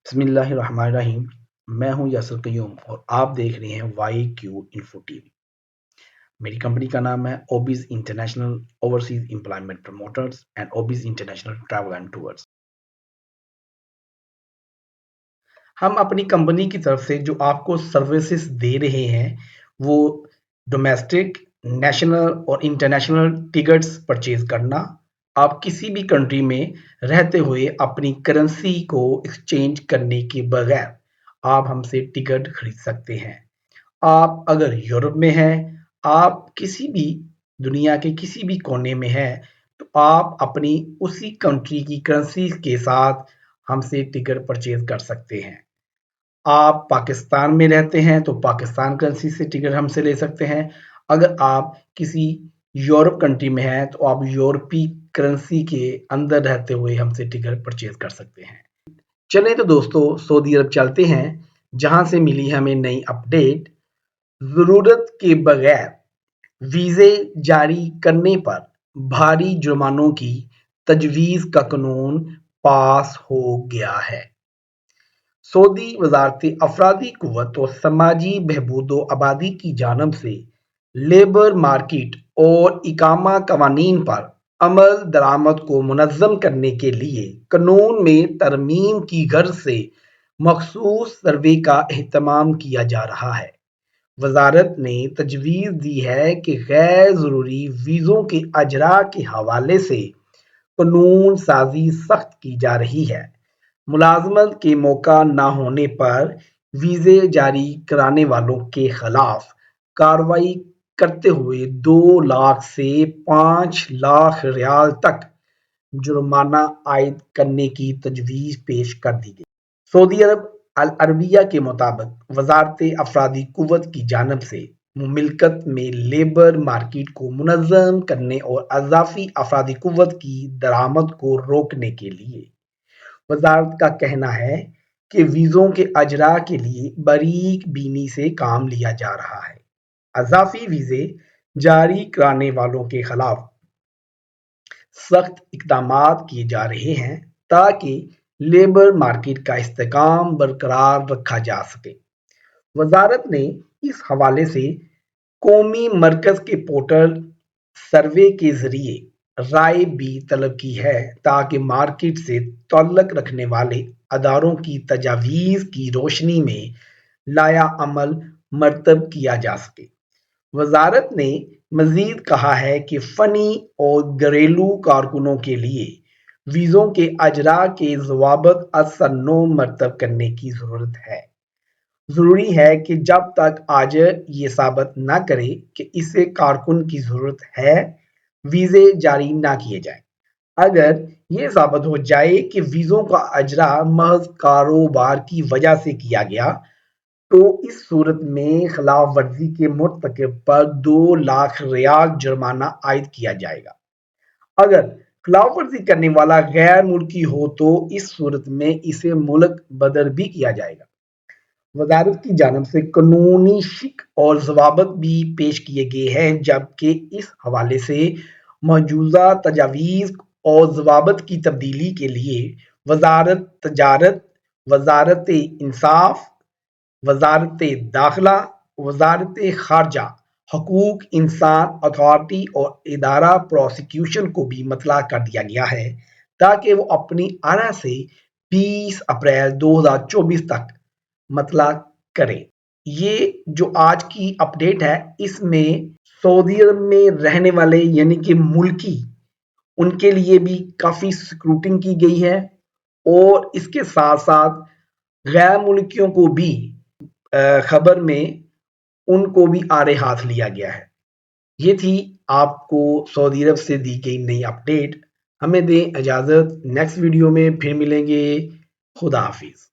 بسم اللہ الرحمن الرحیم۔ میں ہوں یاسر قیوم اور آپ دیکھ رہے ہیں وائی کیو انفو ٹی وی۔ میری کمپنی کا نام ہے اوبیز international overseas employment promoters and اوبیز انٹرنیشنل ٹریول اینڈ ٹورز۔ ہم اپنی کمپنی کی طرف سے جو آپ کو سروسز دے رہے ہیں وہ ڈومیسٹک، نیشنل اور انٹرنیشنل ٹکٹس پرچیز کرنا۔ آپ کسی بھی کنٹری میں رہتے ہوئے اپنی کرنسی کو ایکسچینج کرنے کے بغیر آپ ہم سے ٹکٹ خرید سکتے ہیں۔ آپ اگر یورپ میں ہیں، آپ کسی بھی دنیا کے کسی بھی کونے میں ہیں تو آپ اپنی اسی کنٹری کی کرنسی کے ساتھ ہم سے ٹکٹ پرچیز کر سکتے ہیں۔ آپ پاکستان میں رہتے ہیں تو پاکستان کرنسی سے ٹکٹ ہم سے لے سکتے ہیں۔ اگر آپ کسی یورپ کنٹری میں ہیں تو آپ یورپی کرنسی کے اندر رہتے ہوئے ہم سے ٹکٹ پرچیز کر سکتے ہیں۔ چلیں تو دوستو سعودی عرب چلتے ہیں، جہاں سے ملی ہمیں نئی اپڈیٹ۔ ضرورت کے بغیر ویزے جاری کرنے پر بھاری جرمانوں کی تجویز کا قانون پاس ہو گیا ہے۔ سعودی وزارت افرادی قوت و سماجی بہبود و آبادی کی جانب سے لیبر مارکیٹ اور اقامہ قوانین پر عمل درآمد کو منظم کرنے کے لیے قانون میں ترمیم کی غرض سے مخصوص سروے کا اہتمام کیا جا رہا ہے۔ وزارت نے تجویز دی ہے کہ غیر ضروری ویزوں کے اجراء کے حوالے سے قانون سازی سخت کی جا رہی ہے۔ ملازمت کے موقع نہ ہونے پر ویزے جاری کرانے والوں کے خلاف کارروائی کرتے ہوئے 2 لاکھ سے 5 لاکھ ریال تک جرمانہ عائد کرنے کی تجویز پیش کر دی گئی۔ سعودی عرب العربیہ کے مطابق وزارت افرادی قوت کی جانب سے مملکت میں لیبر مارکیٹ کو منظم کرنے اور اضافی افرادی قوت کی درآمد کو روکنے کے لیے وزارت کا کہنا ہے کہ ویزوں کے اجراء کے لیے باریک بینی سے کام لیا جا رہا ہے۔ اضافی ویزے جاری کرانے والوں کے خلاف سخت اقدامات کیے جا رہے ہیں تاکہ لیبر مارکیٹ کا استحکام برقرار رکھا جا سکے۔ وزارت نے اس حوالے سے قومی مرکز کے پورٹل سروے کے ذریعے رائے بھی طلب کی ہے تاکہ مارکیٹ سے تعلق رکھنے والے اداروں کی تجاویز کی روشنی میں لائحہ عمل مرتب کیا جا سکے۔ وزارت نے مزید کہا ہے کہ فنی اور گھریلو کارکنوں کے لیے ویزوں کے اجراء کے ضوابط اثر نو مرتب کرنے کی ضرورت ہے۔ ضروری ہے کہ جب تک آجر یہ ثابت نہ کرے کہ اسے کارکن کی ضرورت ہے، ویزے جاری نہ کیے جائیں۔ اگر یہ ثابت ہو جائے کہ ویزوں کا اجراء محض کاروبار کی وجہ سے کیا گیا تو اس صورت میں خلاف ورزی کے مرتکب پر 2 لاکھ ریال جرمانہ عائد کیا جائے گا۔ اگر خلاف ورزی کرنے والا غیر ملکی ہو تو اس صورت میں اسے ملک بدر بھی کیا جائے گا۔ وزارت کی جانب سے قانونی شق اور ضوابط بھی پیش کیے گئے ہیں، جبکہ اس حوالے سے مجوزہ تجاویز اور ضوابط کی تبدیلی کے لیے وزارت تجارت، وزارت انصاف، وزارت داخلہ، وزارت خارجہ، حقوق انسان اتھارٹی اور ادارہ پروسیکیوشن کو بھی مطلع کر دیا گیا ہے تاکہ وہ اپنی آرا سے 20 اپریل 2024 تک مطلع کریں۔ یہ جو آج کی اپڈیٹ ہے اس میں سعودی عرب میں رہنے والے یعنی کہ ملکی ان کے لیے بھی کافی سکروٹنگ کی گئی ہے اور اس کے ساتھ ساتھ غیر ملکیوں کو بھی خبر میں ان کو بھی آڑے ہاتھ لیا گیا ہے۔ یہ تھی آپ کو سعودی عرب سے دی گئی نئی اپڈیٹ۔ ہمیں دیں اجازت، نیکسٹ ویڈیو میں پھر ملیں گے۔ خدا حافظ۔